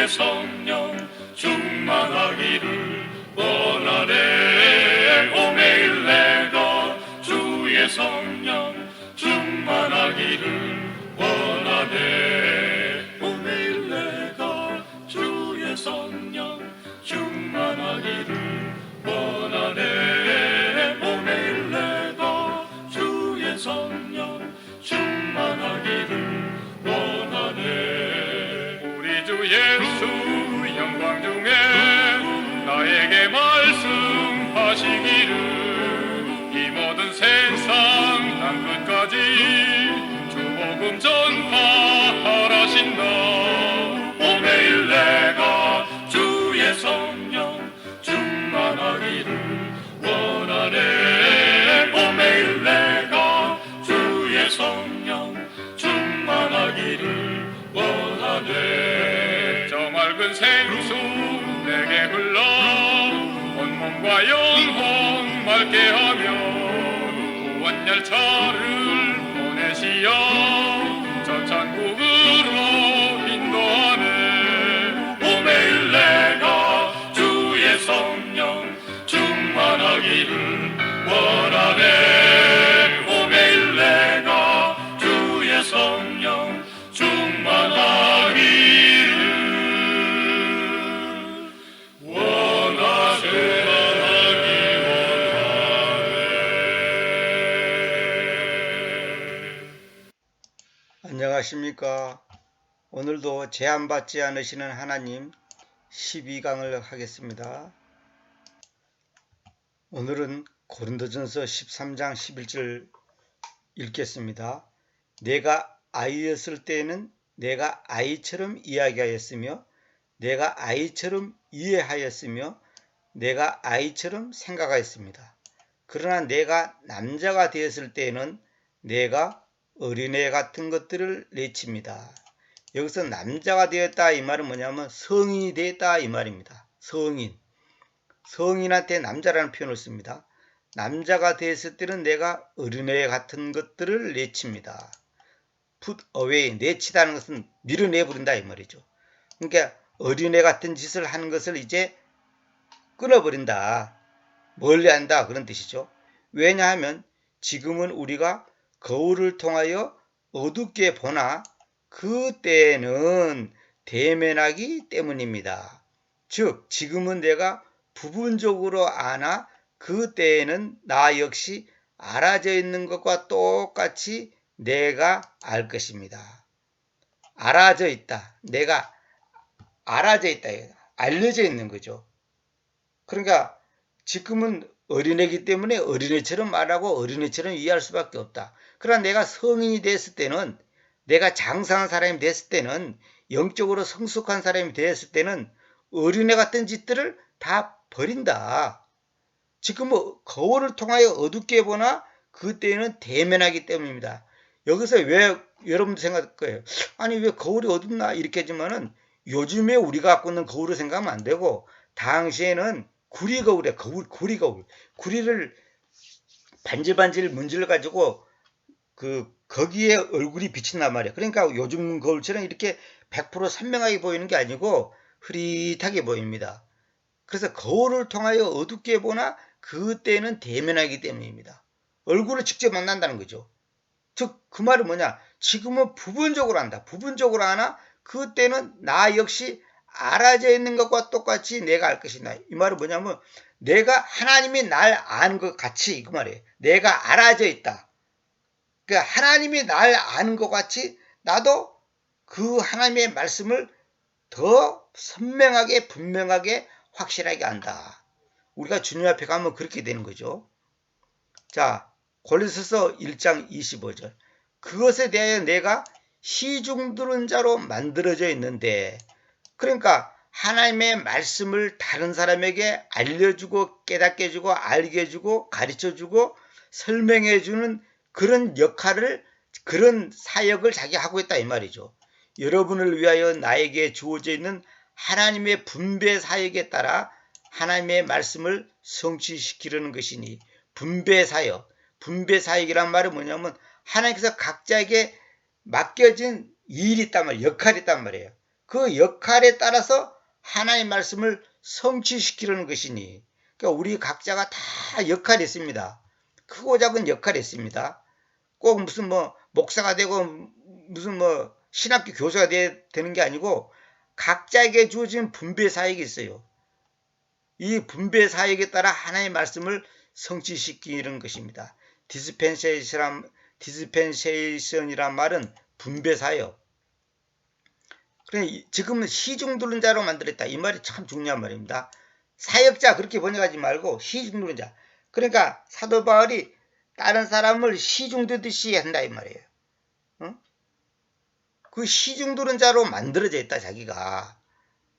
성령 충만하기를 원하네. 오 매일 내가 주의 성령 충만하기를 원하네. 오 매일 내가 주의 성령 충만하기를 원하네. 오 매일 내가 주의 성령 충만하기를 원하네. 우리 주 예수 영광 중에 나에게 말씀하시기를 이 모든 세상 난 끝까지 주복음 전파하라신다. 오 매일 내가 주의 성령 충만하기를 원하네. 오 매일 내가 주의 성령 충만하기를 원하네. 저 맑은 생수 내게 흘러 온몸과 영혼 맑게 하며 구원 열차를 보내시어 저 천국으로 인도하네. 오 매일 내가 주의 성령 충만하기를 원하네. 오 매일 내가 주의 성령 충만하기를 원하네. 안녕하십니까. 오늘도 제한받지 않으시는 하나님 12강을 하겠습니다. 오늘은 고린도전서 13장 11절 읽겠습니다. 내가 아이였을 때에는 내가 아이처럼 이야기하였으며 내가 아이처럼 이해하였으며 내가 아이처럼 생각하였습니다. 그러나 내가 남자가 되었을 때에는 내가 어린애 같은 것들을 내칩니다. 여기서 남자가 되었다 이 말은 뭐냐면 성인이 되었다 이 말입니다. 성인한테 남자라는 표현을 씁니다. 남자가 되었을 때는 내가 어린애 같은 것들을 내칩니다. put away, 내치다는 것은 밀어내버린다 이 말이죠. 그러니까 어린애 같은 짓을 하는 것을 이제 끊어버린다, 멀리한다 그런 뜻이죠. 왜냐하면 지금은 우리가 거울을 통하여 어둡게 보나 그때는 대면하기 때문입니다. 즉 지금은 내가 부분적으로 아나 그때에는 나 역시 알아져 있는 것과 똑같이 내가 알 것입니다. 알아져 있다. 내가 알아져 있다. 알려져 있는 거죠. 그러니까 지금은 어린애이기 때문에 어린애처럼 말하고 어린애처럼 이해할 수밖에 없다. 그러나 내가 성인이 됐을 때는, 내가 장성한 사람이 됐을 때는, 영적으로 성숙한 사람이 됐을 때는 어린애 같은 짓들을 다 버린다. 지금 거울을 통하여 어둡게 보나 그때는 대면하기 때문입니다. 여기서 왜 여러분들 생각할 거예요? 아니 왜 거울이 어둡나 이렇게 하지만은 요즘에 우리가 갖고 있는 거울을 생각하면 안 되고 당시에는 구리거울이야. 구리거울. 구리를 반질반질 문질러 가지고 거기에 얼굴이 비친단 말이야. 그러니까 요즘 거울처럼 이렇게 100% 선명하게 보이는 게 아니고 흐릿하게 보입니다. 그래서 거울을 통하여 어둡게 보나 그때는 대면하기 때문입니다. 얼굴을 직접 만난다는 거죠. 즉 그 말은 뭐냐? 지금은 부분적으로 한다. 부분적으로 하나 그때는 나 역시 알아져 있는 것과 똑같이 내가 알 것이다. 이 말은 뭐냐면 내가 하나님이 날 아는 것 같이 그 말이에요. 내가 알아져 있다. 그러니까 하나님이 날 아는 것 같이 나도 그 하나님의 말씀을 더 선명하게 분명하게 확실하게 안다. 우리가 주님 앞에 가면 그렇게 되는 거죠. 자, 골로새서 1장 25절. 그것에 대하여 내가 시중 들은 자로 만들어져 있는데, 그러니까 하나님의 말씀을 다른 사람에게 알려주고 깨닫게 해주고 알게 해주고 가르쳐주고 설명해주는 그런 역할을, 그런 사역을 자기가 하고 있다 이 말이죠. 여러분을 위하여 나에게 주어져 있는 하나님의 분배 사역에 따라 하나님의 말씀을 성취시키려는 것이니, 분배 사역이란 말은 뭐냐면 하나님께서 각자에게 맡겨진 일이 있단 말이에요. 역할이 있단 말이에요. 그 역할에 따라서 하나님의 말씀을 성취시키려는 것이니, 그러니까 우리 각자가 다 역할이 있습니다. 크고 작은 역할이 있습니다. 꼭 무슨 뭐 목사가 되고 무슨 뭐 신학교 교수가 되는 게 아니고 각자에게 주어진 분배 사역이 있어요. 이 분배 사역에 따라 하나님의 말씀을 성취시키는 것입니다. 디스펜세이션이란 말은 분배 사역. 그래, 지금은 시중두른 자로 만들었다. 이 말이 참 중요한 말입니다. 사역자 그렇게 번역하지 말고 시중두른 자. 그러니까 사도 바울이 다른 사람을 시중두듯이 한다 이 말이에요. 그 시중두른 자로 만들어져 있다 자기가.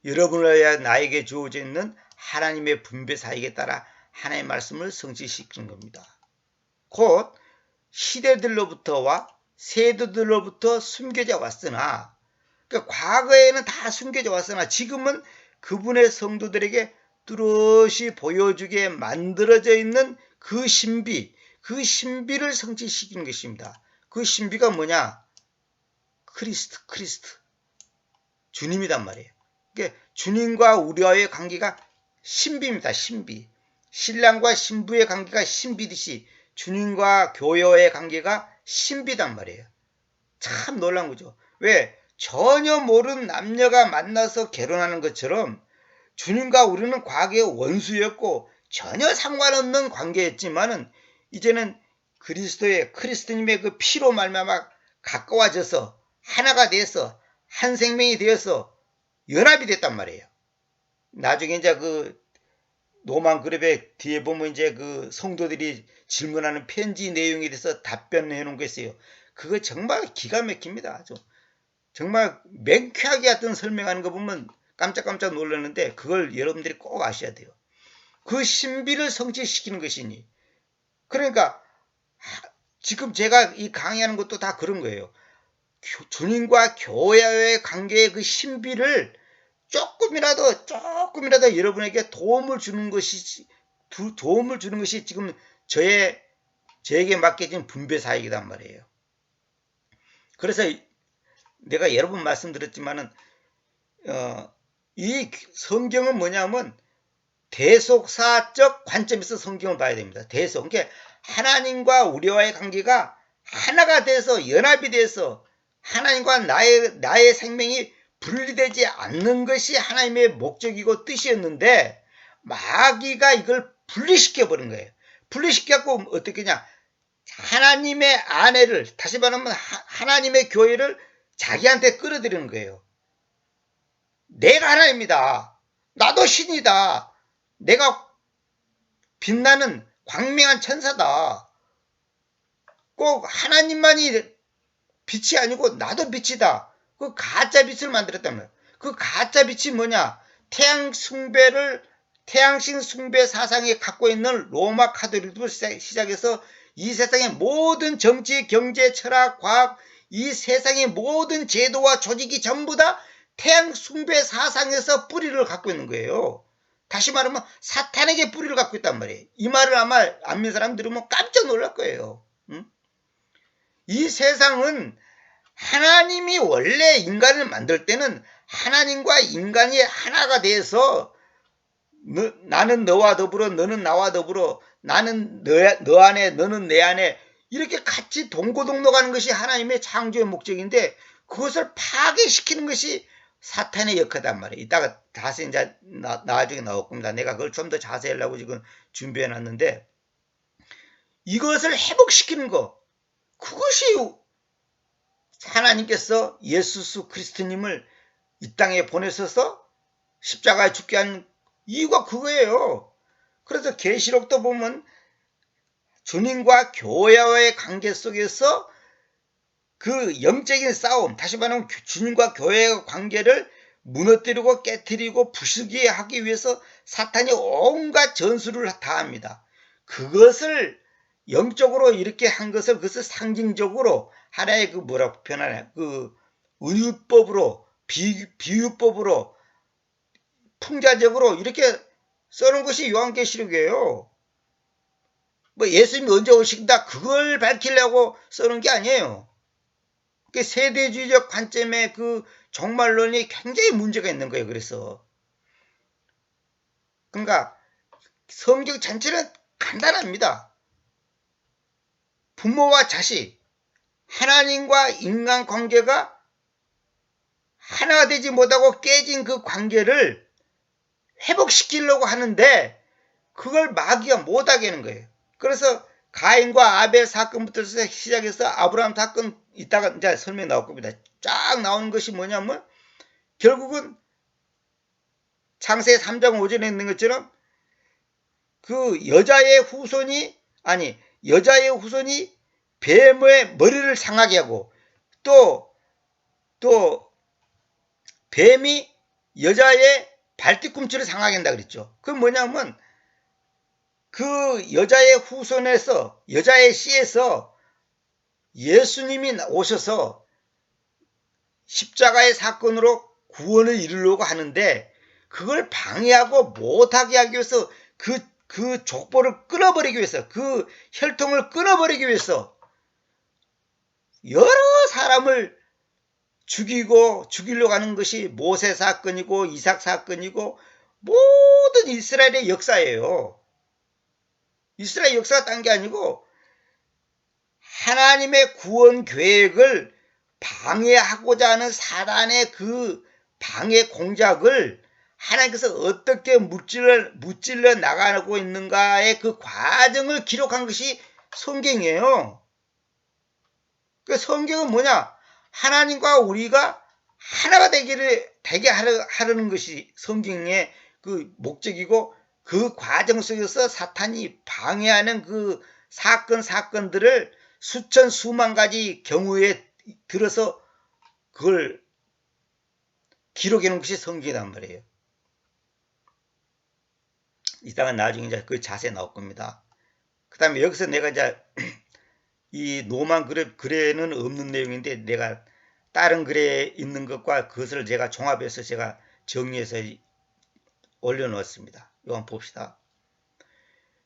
여러분을 나에게 주어져 있는 하나님의 분배 사역에 따라 하나님의 말씀을 성취시키는 겁니다. 곧 시대들로부터와 세대들로부터 숨겨져 왔으나, 그러니까 과거에는 다 숨겨져 왔으나 지금은 그분의 성도들에게 뚜렷이 보여주게 만들어져 있는 그 신비를 성취시키는 것입니다. 그 신비가 뭐냐? 크리스트. 주님이란 말이에요. 그러니까 주님과 우리와의 관계가 신비입니다. 신비. 신랑과 신부의 관계가 신비듯이 주님과 교회와의 관계가 신비단 말이에요. 참 놀라운 거죠. 왜? 전혀 모르는 남녀가 만나서 결혼하는 것처럼 주님과 우리는 과거에 원수였고 전혀 상관없는 관계였지만은 이제는 그리스도님의 그 피로 말미암아 가까워져서 하나가 돼서 한 생명이 되어서 연합이 됐단 말이에요. 나중에 이제 그 로만 그룹의 뒤에 보면 이제 그 성도들이 질문하는 편지 내용에 대해서 답변해 놓은 거 있어요. 그거 정말 기가 막힙니다. 아주. 정말 맹쾌하게 하여튼 설명하는 거 보면 깜짝깜짝 놀랐는데 그걸 여러분들이 꼭 아셔야 돼요. 그 신비를 성취시키는 것이니. 그러니까 지금 제가 이 강의하는 것도 다 그런 거예요. 주님과 교회와의 관계의 그 신비를 조금이라도 여러분에게 도움을 주는 것이 지금 저에게 맡겨진 분배 사역이란 말이에요. 그래서 내가 여러 번 말씀드렸지만은 이 성경은 뭐냐면 대속사적 관점에서 성경을 봐야 됩니다. 그러니까 하나님과 우리와의 관계가 하나가 돼서 연합이 돼서 하나님과 나의 생명이 분리되지 않는 것이 하나님의 목적이고 뜻이었는데 마귀가 이걸 분리시켜 버린 거예요. 분리시켜갖고 어떻게 냐 하나님의 아내를, 다시 말하면 하나님의 교회를 자기한테 끌어들이는 거예요. 내가 하나입니다. 나도 신이다. 내가 빛나는 광명한 천사다. 꼭 하나님만이 빛이 아니고 나도 빛이다. 그 가짜 빛을 만들었단 말이에요. 그 가짜 빛이 뭐냐? 태양신 숭배 사상에 갖고 있는 로마 카톨릭을 시작해서 이 세상의 모든 정치, 경제, 철학, 과학, 이 세상의 모든 제도와 조직이 전부 다 태양 숭배 사상에서 뿌리를 갖고 있는 거예요. 다시 말하면 사탄에게 뿌리를 갖고 있단 말이에요. 이 말을 아마 안 믿는 사람 들으면 깜짝 놀랄 거예요. 이 세상은 하나님이 원래 인간을 만들 때는 하나님과 인간이 하나가 돼서 나는 너와 더불어 너는 나와 더불어 나는 너 안에 너는 내 안에 이렇게 같이 동고동락하는 것이 하나님의 창조의 목적인데 그것을 파괴시키는 것이 사탄의 역할이란 말이에요. 이따가 자세히 이제 나중에 나올 겁니다. 내가 그걸 좀 더 자세히 하려고 지금 준비해 놨는데 이것을 회복시키는 거 그것이 하나님께서 예수 그리스도님을 이 땅에 보내셔서 십자가에 죽게 한 이유가 그거예요. 그래서 계시록도 보면 주님과 교회와의 관계 속에서 그 영적인 싸움, 다시 말하면 주님과 교회의 관계를 무너뜨리고 깨뜨리고 부수게 하기 위해서 사탄이 온갖 전술을 다 합니다. 그것을 영적으로 이렇게 한 것을 그것을 상징적으로 하나의 그 뭐라고 표현하냐 그 은유법으로 비유법으로 풍자적으로 이렇게 써놓은 것이 요한계시록이에요. 뭐 예수님이 언제 오신다 그걸 밝히려고 써놓은 게 아니에요. 그 세대주의적 관점의 그 종말론이 굉장히 문제가 있는 거예요. 그래서 그러니까 성경 전체는 간단합니다. 부모와 자식, 하나님과 인간 관계가 하나가 되지 못하고 깨진 그 관계를 회복시키려고 하는데 그걸 마귀가 못하게 하는 거예요. 그래서 가인과 아벨 사건부터 시작해서 아브라함 사건 이따가 이제 설명 나올 겁니다. 쫙 나오는 것이 뭐냐면 결국은 창세기 3장 5절에 있는 것처럼 그 여자의 후손이 뱀의 머리를 상하게 하고 또 뱀이 여자의 발뒤꿈치를 상하게 한다 그랬죠. 그 뭐냐면 그 여자의 후손에서 여자의 씨에서 예수님이 오셔서 십자가의 사건으로 구원을 이루려고 하는데 그걸 방해하고 못하게 하기 위해서 그 족보를 끊어버리기 위해서 그 혈통을 끊어버리기 위해서 여러 사람을 죽이려고 하는 것이 모세 사건이고 이삭 사건이고 모든 이스라엘의 역사예요. 이스라엘 역사가 딴 게 아니고 하나님의 구원 계획을 방해하고자 하는 사단의 그 방해 공작을 하나님께서 어떻게 무찔러 나가고 있는가의 그 과정을 기록한 것이 성경이에요. 그 성경은 뭐냐? 하나님과 우리가 하나가 되게 하려는 것이 성경의 그 목적이고 그 과정 속에서 사탄이 방해하는 그 사건들을 수천 수만 가지 경우에 들어서 그걸 기록해 놓은 것이 성경이란 말이에요. 이따가 나중에 이제 그 자세히 나올 겁니다. 그 다음에 여기서 내가 이제 이 노만 글에는 없는 내용인데 내가 다른 글에 있는 것과 그것을 제가 종합해서 제가 정리해서 올려놓았습니다. 이거 한번 봅시다.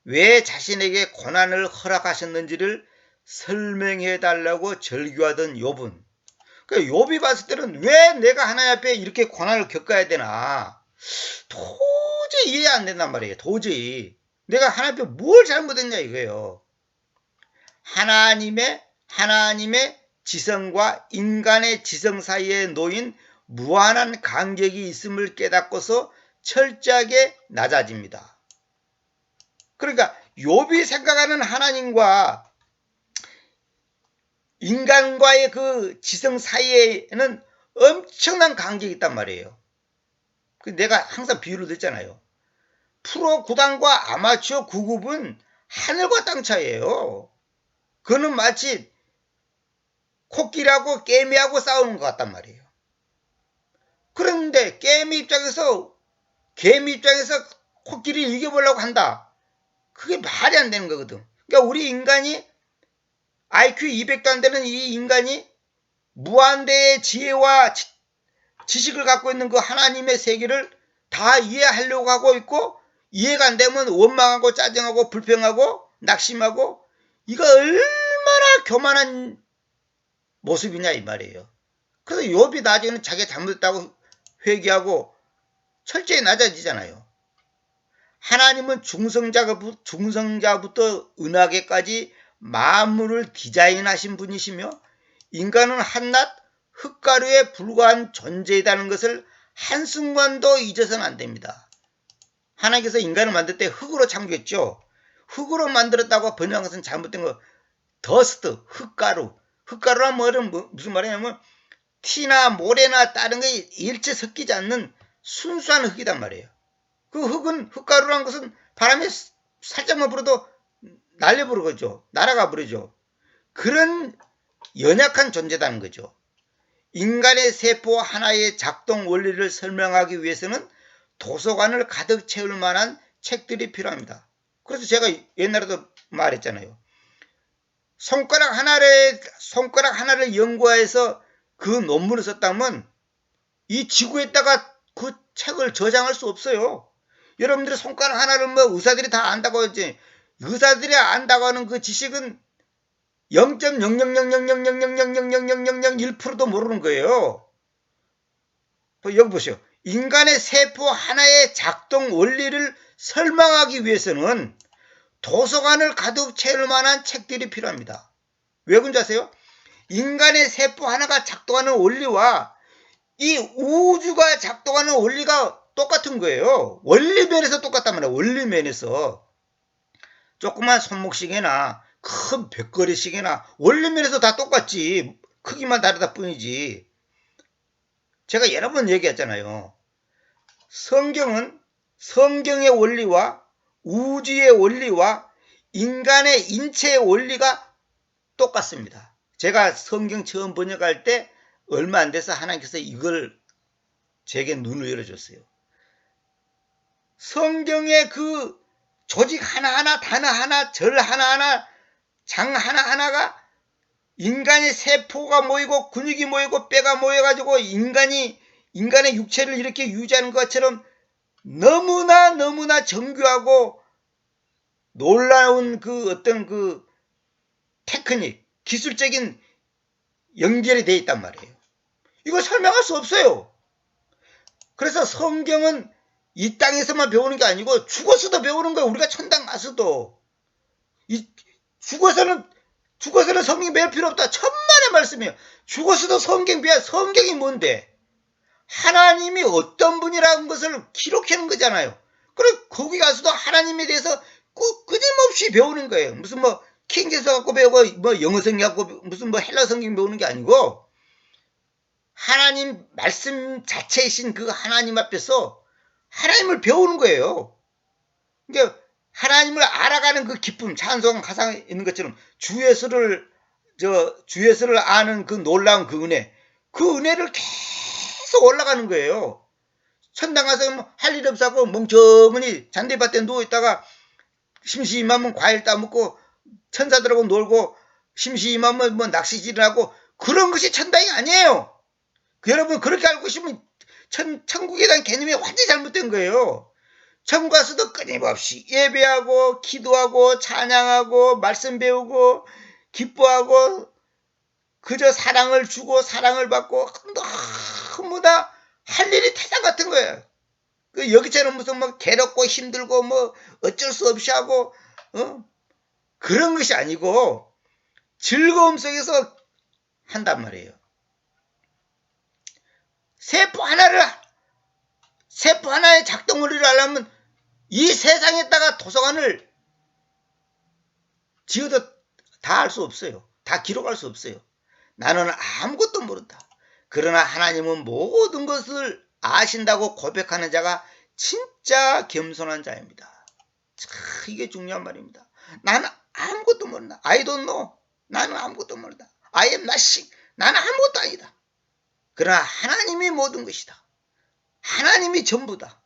왜 자신에게 고난을 허락하셨는지를 설명해 달라고 절규하던 욥은 그러니까 욥이 봤을 때는 왜 내가 하나님 앞에 이렇게 고난을 겪어야 되나 도저히 이해 안 된단 말이에요. 도저히 내가 하나님 앞에 뭘 잘못했냐 이거예요. 하나님의 지성과 인간의 지성 사이에 놓인 무한한 간격이 있음을 깨닫고서 철저하게 낮아집니다. 그러니까 욥이 생각하는 하나님과 인간과의 그 지성 사이에는 엄청난 간격이 있단 말이에요. 내가 항상 비유를 듣잖아요. 프로 구단과 아마추어 9급은 하늘과 땅 차이예요. 그는 마치 코끼리하고 개미하고 싸우는 것 같단 말이에요. 그런데 개미 입장에서 코끼리를 이겨보려고 한다. 그게 말이 안 되는 거거든. 그러니까 우리 인간이 IQ 200도 안 되는 이 인간이 무한대의 지혜와 지식을 갖고 있는 그 하나님의 세계를 다 이해하려고 하고 있고 이해가 안 되면 원망하고 짜증하고 불평하고 낙심하고 이거 얼마나 교만한 모습이냐 이 말이에요. 그래서 욥이 나중에는 자기가 잘못했다고 회개하고 철저히 낮아지잖아요. 하나님은 중성자부터 은하계까지 만물을 디자인하신 분이시며 인간은 한낱 흙가루에 불과한 존재이라는 것을 한순간도 잊어서는 안 됩니다. 하나님께서 인간을 만들 때 흙으로 창조했죠. 흑으로 만들었다고 번역한 것은 잘못된 거. 더스트, 흙가루. 흙가루란 무슨 말이냐면 티나 모래나 다른 게 일체 섞이지 않는 순수한 흙이단 말이에요. 그 흙은 흙가루란 것은 바람에 살짝만 불어도 날려버리죠. 날아가 버리죠. 그런 연약한 존재라는 거죠. 인간의 세포 하나의 작동 원리를 설명하기 위해서는 도서관을 가득 채울 만한 책들이 필요합니다. 그래서 제가 옛날에도 말했잖아요. 손가락 하나를 연구해서 그 논문을 썼다면 이 지구에다가 그 책을 저장할 수 없어요. 여러분들이 손가락 하나를 의사들이 다 안다고 하지. 의사들이 안다고 하는 그 지식은 0.0000000000001%도 모르는 거예요. 여기 보시오. 인간의 세포 하나의 작동 원리를 설명하기 위해서는 도서관을 가득 채울 만한 책들이 필요합니다. 왜 그런지 아세요? 인간의 세포 하나가 작동하는 원리와 이 우주가 작동하는 원리가 똑같은 거예요. 원리면에서 똑같단 말이에요. 원리면에서. 조그만 손목시계나 큰 벽걸이시계나 원리면에서 다 똑같지. 크기만 다르다 뿐이지. 제가 여러 번 얘기했잖아요. 성경은 성경의 원리와 우주의 원리와 인간의 인체의 원리가 똑같습니다. 제가 성경 처음 번역할 때 얼마 안 돼서 하나님께서 이걸 제게 눈을 열어줬어요. 성경의 그 조직 하나하나, 단어 하나, 절 하나하나, 장 하나하나가 인간의 세포가 모이고 근육이 모이고 뼈가 모여가지고 인간의 육체를 이렇게 유지하는 것처럼 너무나 정교하고 놀라운 그 어떤 그 테크닉, 기술적인 연결이 되어 있단 말이에요. 이거 설명할 수 없어요. 그래서 성경은 이 땅에서만 배우는 게 아니고 죽어서도 배우는 거예요. 우리가 천당 가서도. 죽어서는 성경 배울 필요 없다. 천만의 말씀이에요. 죽어서도 성경 배워. 성경이 뭔데? 하나님이 어떤 분이라는 것을 기록해 놓은 거잖아요. 그래 거기 가서도 하나님에 대해서 끊임없이 배우는 거예요. 무슨 뭐 킹제스 갖고 배우고 뭐 영어 성경 갖고 무슨 뭐 헬라 성경 배우는 게 아니고 하나님 말씀 자체이신 그 하나님 앞에서 하나님을 배우는 거예요. 그러니까 하나님을 알아가는 그 기쁨, 찬송, 가상 있는 것처럼 주예수를 아는 그 놀라운 그 은혜를 계속 올라가는 거예요. 천당 가서 할 일 없어서 멍청하니 잔디밭에 누워있다가 심심하면 과일 따먹고 천사들하고 놀고 심심하면 뭐 낚시질을 하고 그런 것이 천당이 아니에요. 여러분 그렇게 알고 싶으면 천국에 대한 개념이 완전히 잘못된 거예요. 천국 가서도 끊임없이 예배하고 기도하고 찬양하고 말씀 배우고 기뻐하고 그저 사랑을 주고 사랑을 받고 너무 다 할 일이 태산 같은 거예요. 여기처럼 무슨 뭐 괴롭고 힘들고 뭐 어쩔 수 없이 하고 그런 것이 아니고 즐거움 속에서 한단 말이에요. 세포 하나의 작동 원리를 알려면 이 세상에다가 도서관을 지어도 다 알 수 없어요. 다 기록할 수 없어요. 나는 아무것도 모른다. 그러나 하나님은 모든 것을 아신다고 고백하는 자가 진짜 겸손한 자입니다. 이게 중요한 말입니다. 나는 아무것도 모른다. I don't know. 나는 아무것도 모른다. I am nothing. 나는 아무것도 아니다. 그러나 하나님이 모든 것이다. 하나님이 전부다.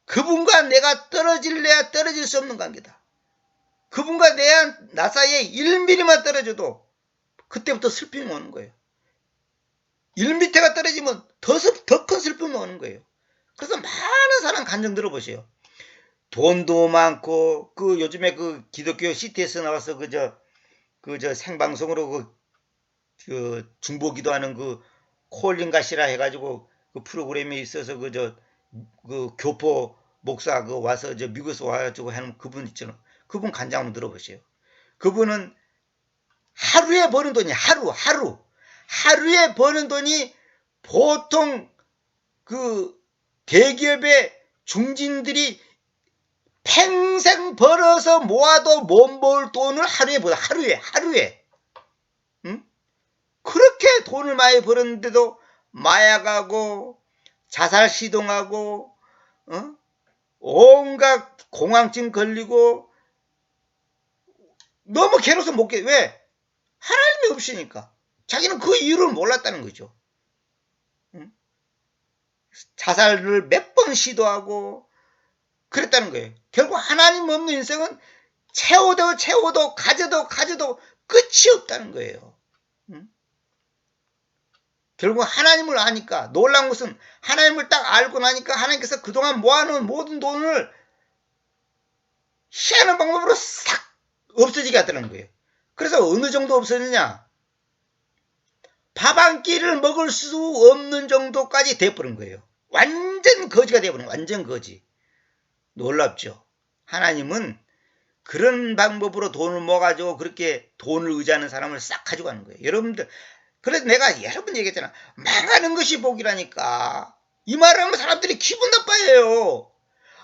그분과 내가 떨어질래야 떨어질 수 없는 관계다. 그분과 나 사이에 1mm만 떨어져도 그때부터 슬픔이 오는 거예요. 1m가 떨어지면 더 큰 슬픔이 오는 거예요. 그래서 많은 사람 간증 들어보세요. 돈도 많고 요즘에 그 기독교 CT에서 나와서 그저 생방송으로 그 중보기도하는 그 콜린가시라 해가지고 그 프로그램에 있어서 그 교포 목사 와서 미국에서 와가지고 하는 그분 있잖아요. 그분 간증 한번 들어보세요. 그분은 하루에 버는 돈이 하루에 버는 돈이 보통 그 대기업의 중진들이 평생 벌어서 모아도 못 모을 돈을 하루에 벌어. 하루에. 응? 그렇게 돈을 많이 벌었는데도 마약하고 자살 시도하고 온갖 공황증 걸리고 너무 괴로워서 못 게. 왜? 하나님이 없으니까. 자기는 그 이유를 몰랐다는 거죠. 응? 자살을 몇 번 시도하고 그랬다는 거예요. 결국 하나님 없는 인생은 채워도 가져도 끝이 없다는 거예요. 응? 결국 하나님을 아니까 놀라운 것은 하나님을 딱 알고 나니까 하나님께서 그동안 모아놓은 모든 돈을 희한한 방법으로 싹 없어지게 하더라는 거예요. 그래서 어느 정도 없어지냐? 밥 한 끼를 먹을 수 없는 정도까지 돼버린 거예요. 완전 거지가 돼버린 거예요. 완전 거지. 놀랍죠. 하나님은 그런 방법으로 돈을 모아가지고 그렇게 돈을 의지하는 사람을 싹 가져가는 거예요. 여러분들, 그래서 내가 여러 번 얘기했잖아. 망하는 것이 복이라니까. 이 말을 하면 사람들이 기분 나빠해요.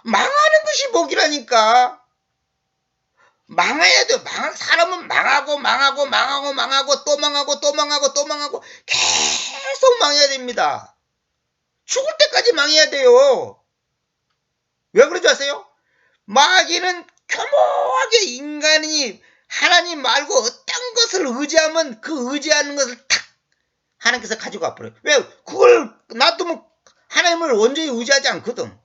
망하는 것이 복이라니까. 망해야 돼요. 사람은 망하고 또 망하고 계속 망해야 됩니다. 죽을 때까지 망해야 돼요. 왜 그러지 아세요? 마귀는 교묘하게 인간이 하나님 말고 어떤 것을 의지하면 그 의지하는 것을 탁 하나님께서 가지고 와버려요. 왜? 그걸 놔두면 하나님을 온전히 의지하지 않거든.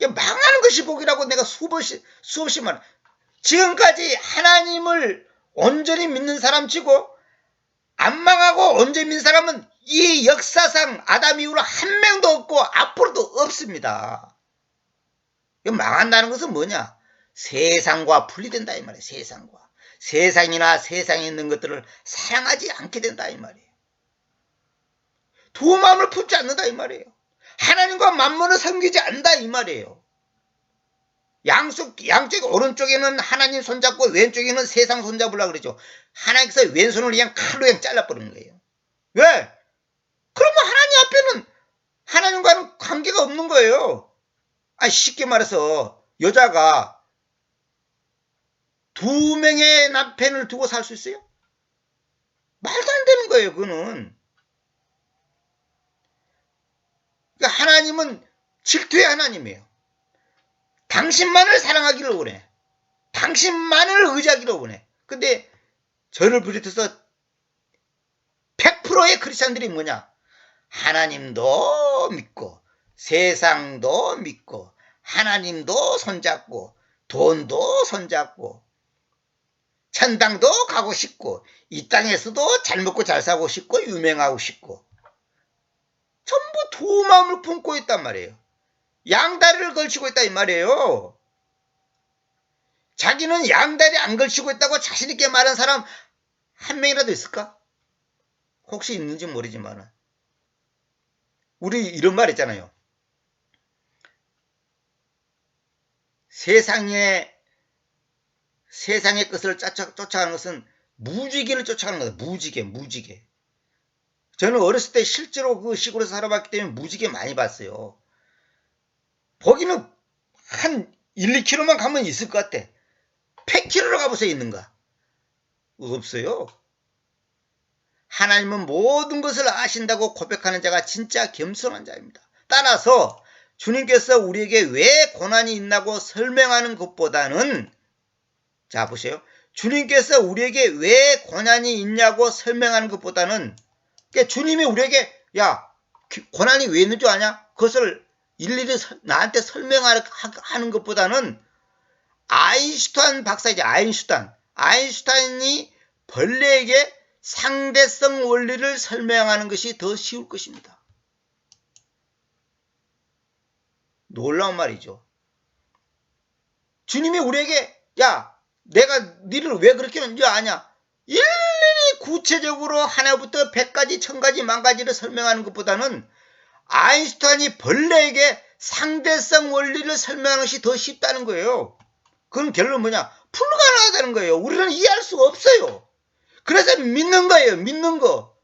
망하는 것이 복이라고 내가 수없이 말해. 지금까지 하나님을 온전히 믿는 사람 치고 안 망하고 온전히 믿는 사람은 이 역사상 아담 이후로 한 명도 없고 앞으로도 없습니다. 망한다는 것은 뭐냐? 세상과 분리된다 이 말이에요. 세상과. 세상이나 세상에 있는 것들을 사랑하지 않게 된다 이 말이에요. 두 마음을 품지 않는다 이 말이에요. 하나님과 만물을 섬기지 않는다 이 말이에요. 양쪽 오른쪽에는 하나님 손잡고 왼쪽에는 세상 손잡으려고 그러죠. 하나님께서 왼손을 그냥 칼로 그냥 잘라버리는 거예요. 왜? 그러면 하나님 앞에는 하나님과는 관계가 없는 거예요. 아니, 쉽게 말해서 여자가 두 명의 남편을 두고 살 수 있어요? 말도 안 되는 거예요. 그거는. 그러니까 하나님은 질투의 하나님이에요. 당신만을 사랑하기를 원해. 당신만을 의지하기를 원해. 근데 저를 비롯해서 100%의 크리스찬들이 뭐냐? 하나님도 믿고 세상도 믿고 하나님도 손잡고 돈도 손잡고 천당도 가고 싶고 이 땅에서도 잘 먹고 잘 사고 싶고 유명하고 싶고 전부 두 마음을 품고 있단 말이에요. 양다리를 걸치고 있다 이 말이에요. 자기는 양다리 안 걸치고 있다고 자신 있게 말한 사람 한 명이라도 있을까? 혹시 있는지 모르지만 우리 이런 말 있잖아요. 세상의 것을 쫓아가는 것은 무지개를 쫓아가는 거다. 무지개. 저는 어렸을 때 실제로 그 시골에서 살아봤기 때문에 무지개 많이 봤어요. 거기는 한 1~2km만 가면 있을 것 같아. 100km로 가보세요. 있는가? 없어요. 하나님은 모든 것을 아신다고 고백하는 자가 진짜 겸손한 자입니다. 따라서 주님께서 우리에게 왜 고난이 있다고 설명하는 것보다는, 자 보세요. 주님께서 우리에게 왜 고난이 있냐고 설명하는 것보다는, 그러니까 주님이 우리에게 야 고난이 왜 있는 줄 아냐? 그것을 일일이 나한테 설명하는 것보다는 아인슈타인 박사이지. 아인슈타인이 벌레에게 상대성 원리를 설명하는 것이 더 쉬울 것입니다. 놀라운 말이죠. 주님이 우리에게 야 내가 너를 왜 그렇게 하는 줄 아냐? 일일이 구체적으로 하나부터 100가지 1000가지 10,000가지를 설명하는 것보다는 아인슈타인이 벌레에게 상대성 원리를 설명하는 것이 더 쉽다는 거예요. 그건 결론은 뭐냐? 불가능하다는 거예요. 우리는 이해할 수가 없어요. 그래서 믿는 거예요. 믿는 거.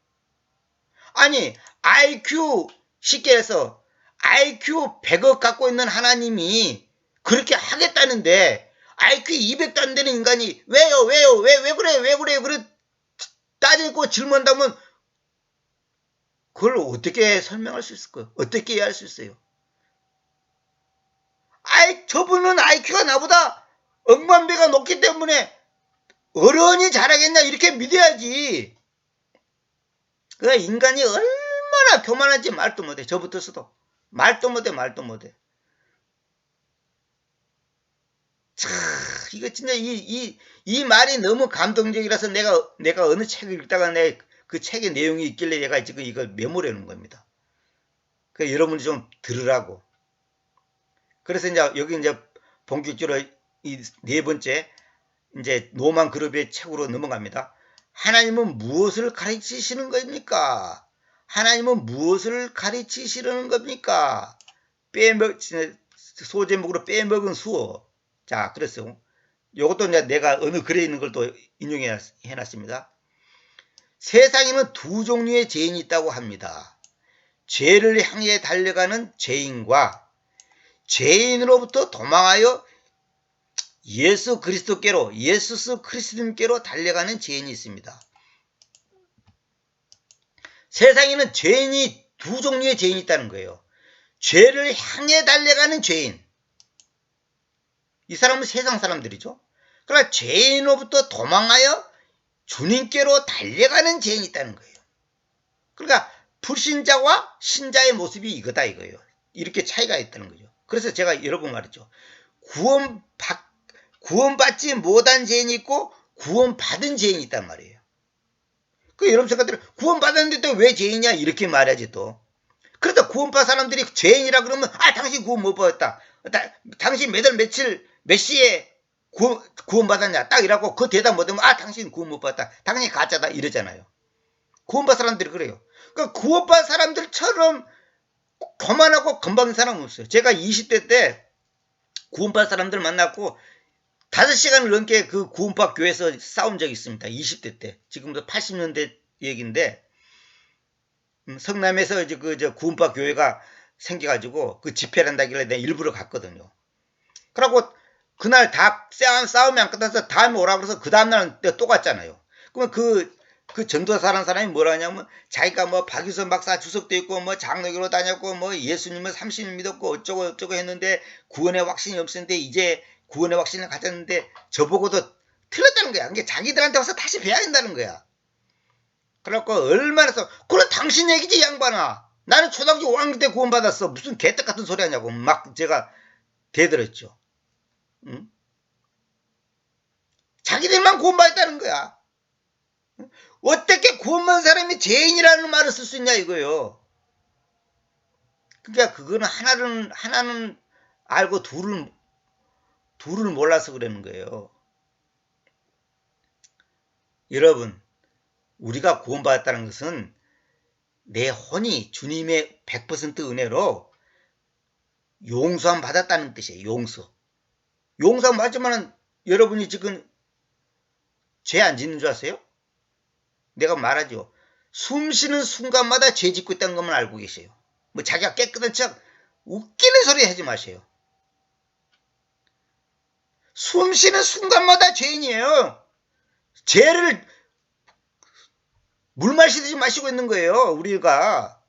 아니 IQ 쉽게 해서 IQ 100억 갖고 있는 하나님이 그렇게 하겠다는데 IQ 200도 안 되는 인간이 왜요? 왜 그래 따지고 질문한다면 그걸 어떻게 설명할 수 있을까요? 어떻게 이해할 수 있어요? 저분은 IQ가 나보다 억만 배가 높기 때문에 어른이 잘하겠냐 이렇게 믿어야지. 그 인간이 얼마나 교만한지 말도 못해. 저부터서도 말도 못해. 참 이거 진짜 이 말이 너무 감동적이라서 내가 어느 책을 읽다가 그 책의 내용이 있길래 내가 지금 이걸 메모해 놓은 겁니다. 그 여러분이 좀 들으라고. 그래서 이제 여기 이제 본격적으로 이 네 번째 이제 노만 그룹의 책으로 넘어갑니다. 하나님은 무엇을 가르치시는 겁니까? 하나님은 무엇을 가르치시려는 겁니까? 소제목으로 빼먹은 수어. 자, 그랬어요. 이것도 내가 어느 글에 있는 걸 또 인용해 놨습니다. 세상에는 두 종류의 죄인이 있다고 합니다. 죄를 향해 달려가는 죄인과 죄인으로부터 도망하여 예수 그리스도께로, 예수 그리스도님께로 달려가는 죄인이 있습니다. 세상에는 죄인이 두 종류의 죄인이 있다는 거예요. 죄를 향해 달려가는 죄인. 이 사람은 세상 사람들이죠. 그러나 죄인으로부터 도망하여 주님께로 달려가는 죄인이 있다는 거예요. 그러니까 불신자와 신자의 모습이 이거다 이거예요. 이렇게 차이가 있다는 거죠. 그래서 제가 여러 번 말했죠. 구원받지 못한 죄인이 있고 구원받은 죄인이 있단 말이에요. 그 여러분 생각대로 구원받았는데 또 왜 죄인이냐 이렇게 말하지 또. 그러다 구원받은 사람들이 죄인이라 그러면 당신 구원 못 받았다. 당신 몇 시에 구원받았냐 딱 이라고 그 대답 못하면 당신 구원 못 받았다. 당신이 가짜다 이러잖아요. 구원받은 사람들이 그래요. 그러니까 구원받은 사람들처럼 교만하고 건방진 사람은 없어요. 제가 20대 때 구원받은 사람들 만났고 5시간을 넘게 그 구원받 교회에서 싸운 적이 있습니다. 20대 때. 지금도 80년대 얘기인데 성남에서 이제 구원받 교회가 생겨가지고 그 집회를 한다길래 내가 일부러 갔거든요. 그러고 그날 다 싸움이 안 끝나서 다음에 오라고 해서 그 다음날 또 갔잖아요. 그러면 그 전도사라는 사람이 뭐라 하냐면 자기가 뭐 박유선 박사 주석도 있고 뭐 장로교로 다녔고 뭐 예수님을 30년 믿었고 어쩌고 했는데 구원의 확신이 없었는데 이제 구원의 확신을 가졌는데 저보고도 틀렸다는 거야. 그게 자기들한테 와서 다시 배워야 된다는 거야. 그래갖고 얼마나 해서 그럼 당신 얘기지 양반아. 나는 초등학교 5학년 때 구원받았어. 무슨 개떡 같은 소리 하냐고 막 제가 대들었죠. 응? 자기들만 구원받았다는 거야. 어떻게 구원받은 사람이 죄인이라는 말을 쓸 수 있냐 이거예요. 그러니까 그거는 하나는 알고 둘을 몰라서 그러는 거예요. 여러분, 우리가 구원받았다는 것은 내 혼이 주님의 100% 은혜로 용서함 받았다는 뜻이에요. 용서함 받지만 여러분이 지금 죄 안 짓는 줄 아세요? 내가 말하죠. 숨 쉬는 순간마다 죄 짓고 있다는 것만 알고 계세요. 뭐 자기가 깨끗한 척 웃기는 소리 하지 마세요. 숨 쉬는 순간마다 죄인이에요. 죄를 물 마시듯이 마시고 있는 거예요. 우리가.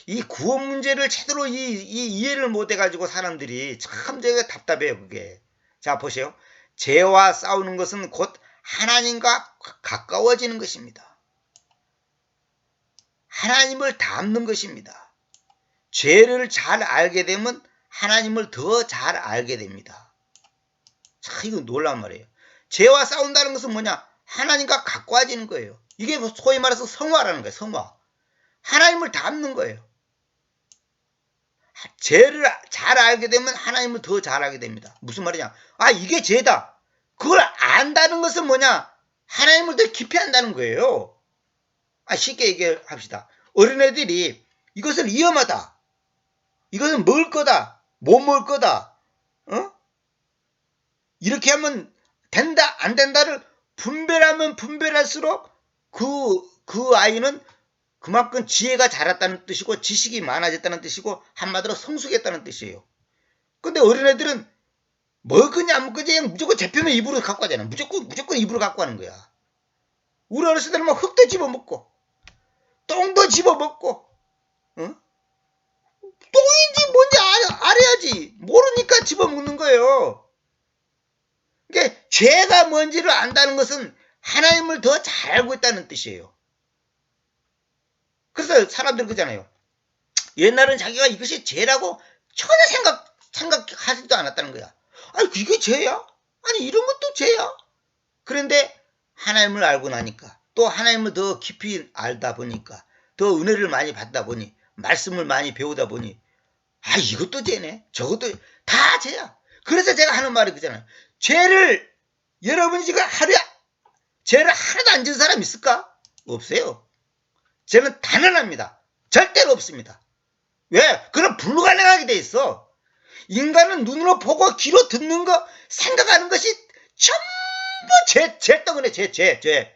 이 구원 문제를 제대로 이해를 못 해가지고 사람들이 참 되게 답답해요. 그게. 자 보세요. 죄와 싸우는 것은 곧 하나님과 가까워지는 것입니다. 하나님을 닮는 것입니다. 죄를 잘 알게 되면 하나님을 더 잘 알게 됩니다. 참 이거 놀라운 말이에요. 죄와 싸운다는 것은 뭐냐? 하나님과 가까워지는 거예요. 이게 소위 말해서 성화라는 거예요. 성화. 하나님을 닮는 거예요. 죄를 잘 알게 되면 하나님을 더 잘 알게 됩니다. 무슨 말이냐? 이게 죄다. 그걸 안다는 것은 뭐냐? 하나님을 더 깊이 안다는 거예요. 쉽게 얘기합시다. 어린애들이 이것을 위험하다. 이것은 먹을 거다. 못 먹을 거다. 이렇게 하면 된다, 안 된다를 분별하면 분별할수록 그 아이는 그만큼 지혜가 자랐다는 뜻이고 지식이 많아졌다는 뜻이고 한마디로 성숙했다는 뜻이에요. 근데 어린애들은 먹으냐 안 먹으냐 그냥 무조건 잡히면 입으로 갖고 가잖아. 무조건 입으로 갖고 가는 거야. 우리 어렸을 때는 막 흙도 집어먹고 똥도 집어먹고 똥인지 뭔지 알아야지. 모르니까 집어먹는 거예요. 그러니까 죄가 뭔지를 안다는 것은 하나님을 더 잘 알고 있다는 뜻이에요. 그래서 사람들 그러잖아요. 옛날은 자기가 이것이 죄라고 전혀 생각하지도 않았다는 거야. 이게 죄야? 이런 것도 죄야? 그런데 하나님을 알고 나니까 또 하나님을 더 깊이 알다 보니까 더 은혜를 많이 받다 보니 말씀을 많이 배우다 보니 이것도 죄네. 저것도 다 죄야. 그래서 제가 하는 말이 그잖아요. 죄를 여러분이 지금 하루에 죄를 하나도 안 지은 사람 있을까? 없어요. 죄는 단언합니다. 절대로 없습니다. 왜? 그건 불가능하게 돼 있어. 인간은 눈으로 보고 귀로 듣는 거 생각하는 것이 전부 죄 덩어리 죄.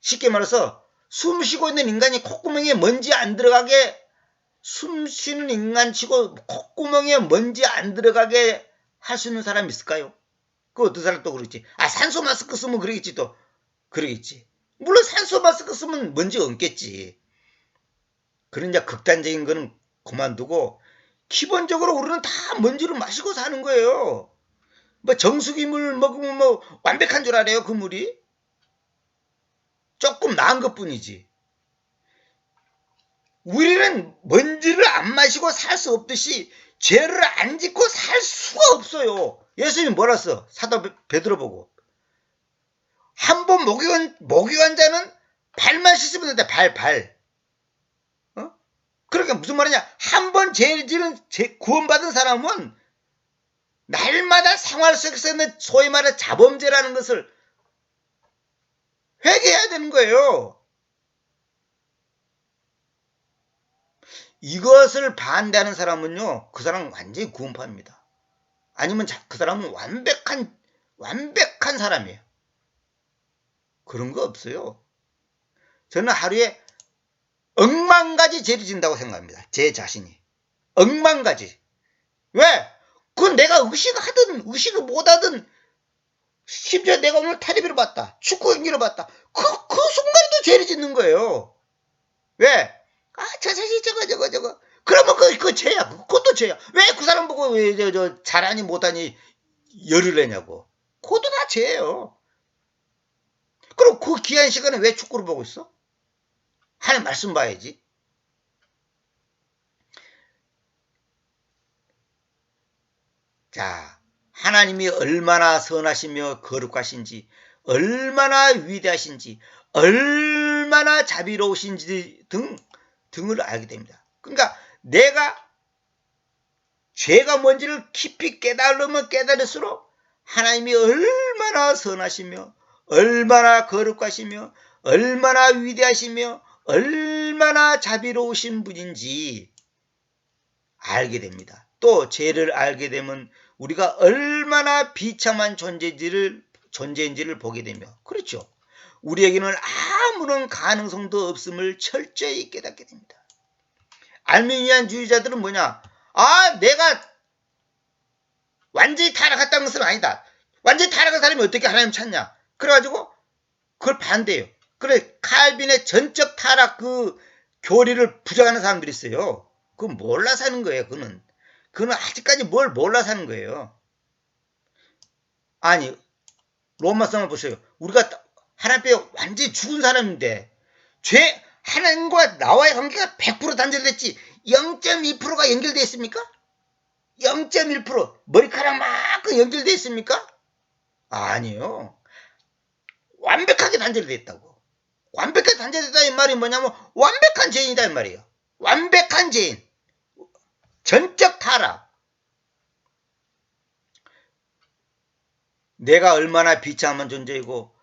쉽게 말해서 숨 쉬고 있는 인간이 콧구멍에 먼지 안 들어가게 숨 쉬는 인간치고 콧구멍에 먼지 안 들어가게 할 수 있는 사람이 있을까요? 그 어떤 사람 또 그러겠지. 산소 마스크 쓰면 그러겠지 또. 그러겠지. 물론 산소 마스크 쓰면 먼지 얹겠지. 그런 이제 극단적인 거는 그만두고 기본적으로 우리는 다 먼지를 마시고 사는 거예요. 뭐 정수기 물 먹으면 뭐 완벽한 줄 알아요, 그 물이? 조금 나은 것 뿐이지. 우리는 먼지를 안 마시고 살 수 없듯이 죄를 안 짓고 살 수가 없어요. 예수님이 뭐라 써? 사도 베드로 보고. 한 번 목욕한 자는 발만 씻으면 된다. 발. 그러니까 무슨 말이냐? 한 번 죄를 구원받은 사람은 날마다 생활 속에서 있는 소위 말해 자범죄라는 것을 회개해야 되는 거예요. 이것을 반대하는 사람은요, 그 사람은 완전히 구원파입니다. 아니면 그 사람은 완벽한 사람이에요. 그런 거 없어요. 저는 하루에 억만 가지 죄를 진다고 생각합니다. 제 자신이. 억만 가지. 왜? 그건 내가 의식하든 의식을 못하든 심지어 내가 오늘 텔레비를 봤다. 축구 경기를 봤다. 그 순간에도 죄를 짓는 거예요. 왜? 저 자식 저거. 그러면 그거 죄야. 그것도 죄야. 왜 그 사람 보고 왜 잘하니 못하니 열을 내냐고. 그것도 다 죄예요. 그럼 그 귀한 시간에 왜 축구를 보고 있어? 하나님 말씀 봐야지. 자, 하나님이 얼마나 선하시며 거룩하신지, 얼마나 위대하신지, 얼마나 자비로우신지 등을 알게 됩니다. 그러니까 내가 죄가 뭔지를 깊이 깨달으면 깨달을수록 하나님이 얼마나 선하시며 얼마나 거룩하시며 얼마나 위대하시며 얼마나 자비로우신 분인지 알게 됩니다. 또 죄를 알게 되면 우리가 얼마나 비참한 존재인지를 보게 되며, 그렇죠. 우리에게는 아무런 가능성도 없음을 철저히 깨닫게 됩니다. 알미니안주의자들은 뭐냐? 내가 완전히 타락했다는 것은 아니다. 완전히 타락한 사람이 어떻게 하나님 찾냐? 그래가지고 그걸 반대해요. 그래, 칼빈의 전적 타락 그 교리를 부정하는 사람들이 있어요. 그건 몰라 사는 거예요. 그는 아직까지 뭘 몰라 사는 거예요. 아니, 로마서만 보세요. 우리가 하나님 앞에 완전히 죽은 사람인데 하나님과 나와의 관계가 100% 단절됐지 0.2%가 연결되어 있습니까? 0.1% 머리카락만큼 연결되어 있습니까? 아니에요. 완벽하게 단절되어 있다고. 완벽하게 단절됐다 이 말이 뭐냐면 완벽한 죄인이다 이 말이에요. 완벽한 죄인. 전적 타락. 내가 얼마나 비참한 존재이고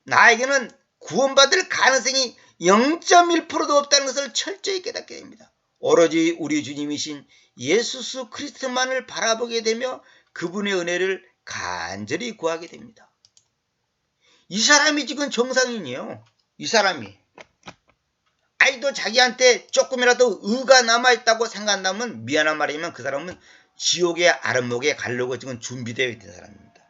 나에게는 구원받을 가능성이 0.1%도 없다는 것을 철저히 깨닫게 됩니다. 오로지 우리 주님이신 예수 그리스도만을 바라보게 되며 그분의 은혜를 간절히 구하게 됩니다. 이 사람이 지금 정상인이에요. 이 사람이. 아이도 자기한테 조금이라도 의가 남아있다고 생각한다면 미안한 말이지만 그 사람은 지옥의 아랫목에 가려고 지금 준비되어 있는 사람입니다.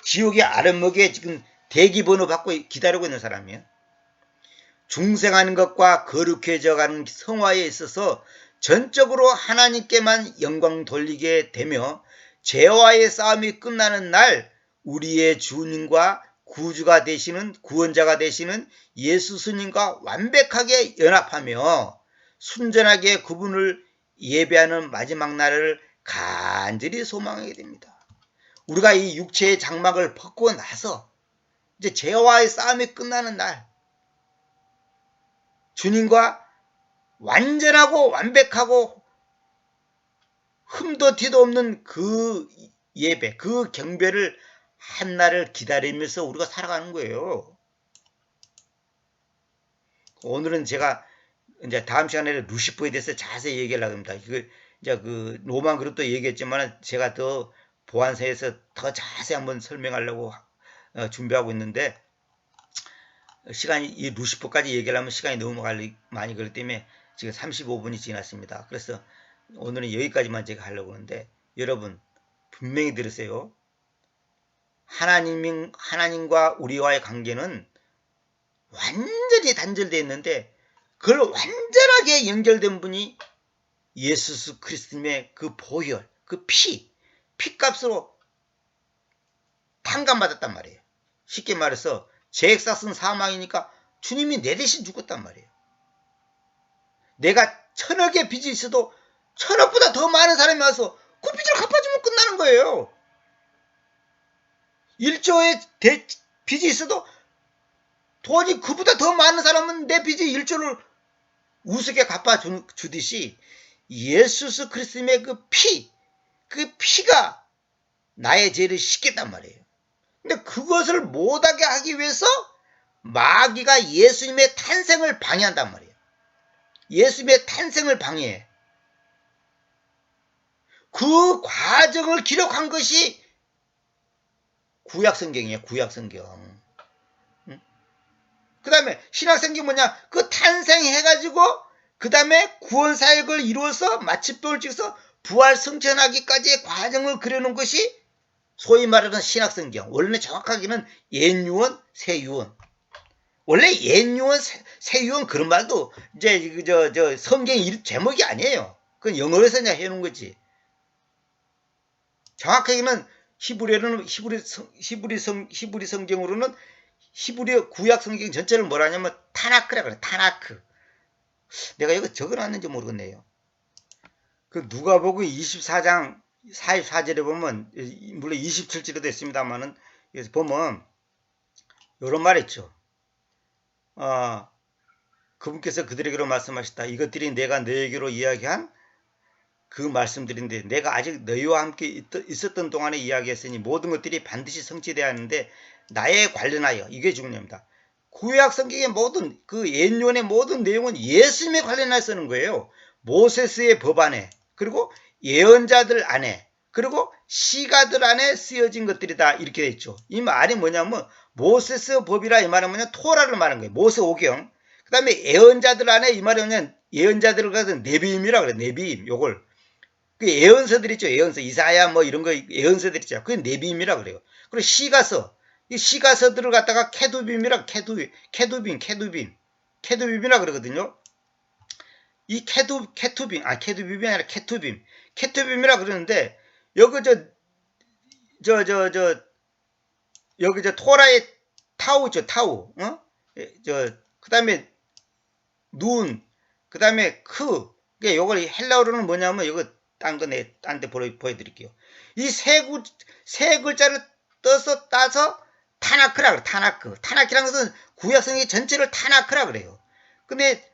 지옥의 아랫목에 지금 대기번호 받고 기다리고 있는 사람이에요. 중생하는 것과 거룩해져가는 성화에 있어서 전적으로 하나님께만 영광 돌리게 되며 죄와의 싸움이 끝나는 날 우리의 주님과 구주가 되시는 구원자가 되시는 예수 스님과 완벽하게 연합하며 순전하게 그분을 예배하는 마지막 날을 간절히 소망하게 됩니다. 우리가 이 육체의 장막을 벗고 나서 이제 죄와의 싸움이 끝나는 날 주님과 완전하고 완벽하고 흠도 티도 없는 그 예배, 그 경배를 한 날을 기다리면서 우리가 살아가는 거예요. 오늘은 제가 이제 다음 시간에 루시퍼에 대해서 자세히 얘기하려고 합니다. 이제 그 로만 그룹도 얘기했지만 제가 더 보안사에서 더 자세히 한번 설명하려고 준비하고 있는데 시간이 이 루시퍼까지 얘기하려면 시간이 너무 많이 걸리기 때문에 지금 35분이 지났습니다. 그래서 오늘은 여기까지만 제가 하려고 하는데 여러분 분명히 들으세요. 하나님과 우리와의 관계는 완전히 단절되어 있는데 그걸 완전하게 연결된 분이 예수 그리스도님의 그 보혈, 그 피값으로 탕감받았단 말이에요. 쉽게 말해서 죄액사은 사망이니까 주님이 내 대신 죽었단 말이에요. 내가 1000억의 빚이 있어도 1000억보다 더 많은 사람이 와서 그 빚을 갚아주면 끝나는 거예요. 1조의 빚이 있어도 도저히 그보다 더 많은 사람은 내 빚의 1조를 우습게 갚아주듯이 예수 그리스도의 그 피가 나의 죄를 씻겠단 말이에요. 근데 그것을 못하게 하기 위해서 마귀가 예수님의 탄생을 방해한단 말이에요. 예수님의 탄생을 방해해. 그 과정을 기록한 것이 구약성경이에요. 구약성경. 그 다음에 신약성경이 뭐냐? 그 탄생해가지고 그 다음에 구원사역을 이루어서 마침표를 찍어서 부활 승천하기까지의 과정을 그려놓은 것이 소위 말하는 신약성경. 원래는 정확하게는 옛유언, 새유언. 원래 옛유언, 새유언 그런 말도 이제 저 성경 제목이 아니에요. 그건 영어에서 그냥 해놓은 거지. 정확하게는 히브리 성경으로는 히브리 구약 성경 전체를 뭐라 하냐면 타나크라 그래. 타나크. 내가 이거 적어놨는지 모르겠네요. 그 누가복음 24장 44절에 보면 물론 27절에도 있습니다만은 여기서 보면 이런 말 있죠. 그분께서 그들에게로 말씀하셨다. 이것들이 내가 너에게로 이야기한 그 말씀들인데 내가 아직 너희와 함께 있었던 동안에 이야기했으니 모든 것들이 반드시 성취되어야 하는데 나에 관련하여 이게 중요합니다. 구약 성경의 모든 그 옛유언의 모든 내용은 예수님에 관련해서 쓰는 거예요. 모세스의 법 안에 그리고 예언자들 안에 그리고 시가들 안에 쓰여진 것들이다 이렇게 되어 있죠. 이 말이 뭐냐면 모세스 법이라 이 말은 뭐냐 토라를 말하는 거예요. 모세 오경. 그 다음에 예언자들 안에 이 말이 뭐냐 예언자들을 가서 네비임이라 그래. 네비임 요걸. 그 예언서들 있죠. 예언서 이사야 뭐 이런 거 예언서들 있죠. 그게 네비임이라 그래요. 그리고 시가서 이 시가서들을 갖다가 케두빔이라 케두빔이라 그러거든요. 이 케투빔이 아니라 케투빔이라 그러는데 여기 여기 토라의 타우 있죠. 타우. 그다음에 눈 그다음에 그게 요걸 헬라어로는 뭐냐면 이거 딴 데 보여드릴게요. 이 세 글자를 따서 타나크라 그래. 타나크라는 것은 구약성경 전체를 타나크라 그래요. 근데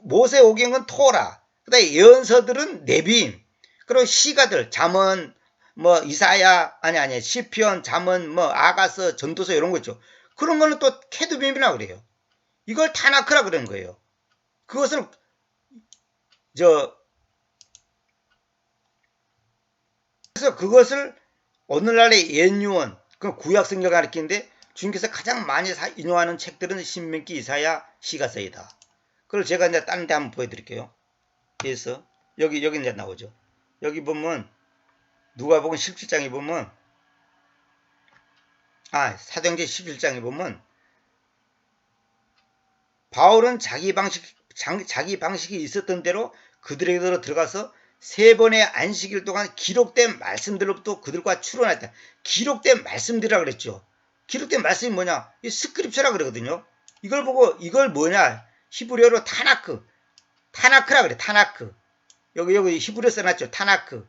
모세 오경은 토라. 그다음에 예언서들은 네비임. 그리고 시가들 잠언 뭐 이사야 아니 시편 잠언 뭐 아가서 전도서 이런 거 있죠. 그런 거는 또 케두빔이라 그래요. 이걸 타나크라 그런 거예요. 그것을 그래서 그것을 오늘날의 옛유언 그 구약성경을 가리키는데 주님께서 가장 많이 인용하는 책들은 신명기 이사야 시가서이다. 그걸 제가 이제 다른 데 한번 보여드릴게요. 그래서 여기 이제 나오죠. 여기 보면 누가복음 17장에 보면 사도행전 17장에 보면 바울은 자기 방식이 있었던 대로 그들에게로 들어가서 3번의 안식일 동안 기록된 말씀들로부터 그들과 추론했다. 기록된 말씀들이라 그랬죠. 기록된 말씀이 뭐냐? 이 스크립처라 그러거든요. 이걸 보고 이걸 뭐냐? 히브리어로 타나크라 그래. 타나크. 여기 히브리어 써놨죠. 타나크.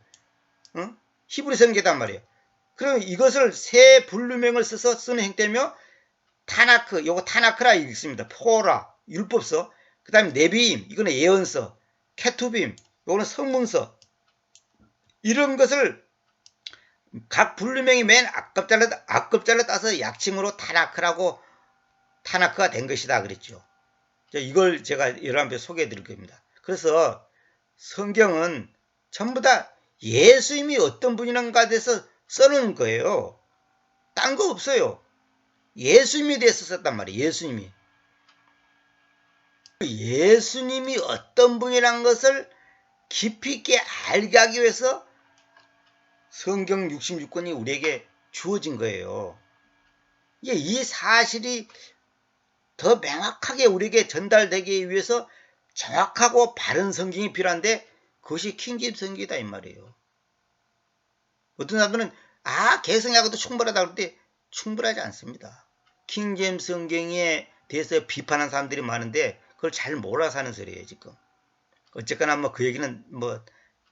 히브리 성경이란 말이에요. 그럼 이것을 세 분류명을 써서 쓰는 형태며 타나크, 요거 타나크라 읽습니다. 포라, 율법서. 그 다음에 네비임, 이거는 예언서. 케투빔, 요거는 성문서. 이런 것을 각 분류명이 맨 앞급자를 따서 약칭으로 타나크가 된 것이다 그랬죠. 이걸 제가 여러분께 소개해 드릴 겁니다. 그래서 성경은 전부 다 예수님이 어떤 분이란가에 대해서 써놓은 거예요. 딴 거 없어요. 예수님에 대해서 썼단 말이에요. 예수님이 어떤 분이란 것을 깊이 있게 알게 하기 위해서 성경 66권이 우리에게 주어진 거예요. 이 사실이 더 명확하게 우리에게 전달되기 위해서 정확하고 바른 성경이 필요한데 그것이 킹제임스 성경이다 이 말이에요. 어떤 사람들은 개성하고도 충분하다 그럴 때 충분하지 않습니다. 킹제임스 성경에 대해서 비판하는 사람들이 많은데 그걸 잘 몰라서 하는 소리예요 지금. 어쨌거나 뭐 그 얘기는 뭐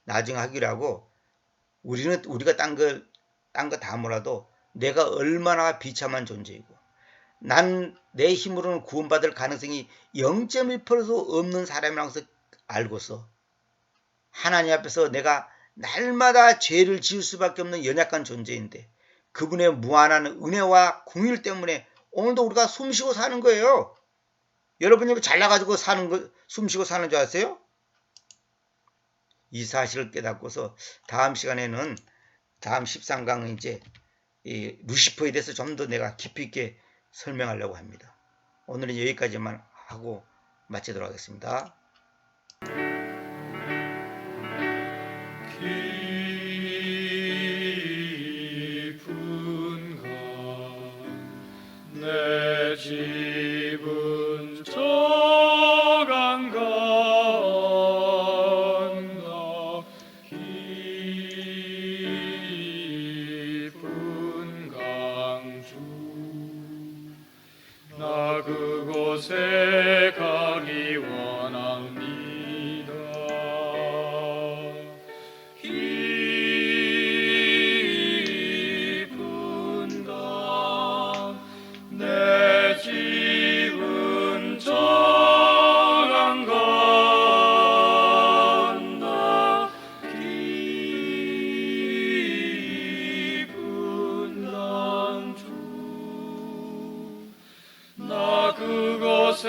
나중에 하기로 하고 우리가 딴 거 다 몰라도 내가 얼마나 비참한 존재이고 난 내 힘으로는 구원받을 가능성이 0.1%도 없는 사람이라는 것을 알고서 하나님 앞에서 내가 날마다 죄를 지을 수밖에 없는 연약한 존재인데 그분의 무한한 은혜와 공일 때문에 오늘도 우리가 숨쉬고 사는 거예요. 여러분이 잘나가지고 숨쉬고 사는 줄 아세요? 이 사실을 깨닫고서 다음 시간에는 다음 13강은 이제 이 루시퍼에 대해서 좀 더 내가 깊이 있게 설명하려고 합니다. 오늘은 여기까지만 하고 마치도록 하겠습니다. 깊은 내 집은 저강 건너 깊은 강주 나 그곳에 가기 원합니다. 깊은 강 내 집은 저강 건너 깊은 강주 나 그곳에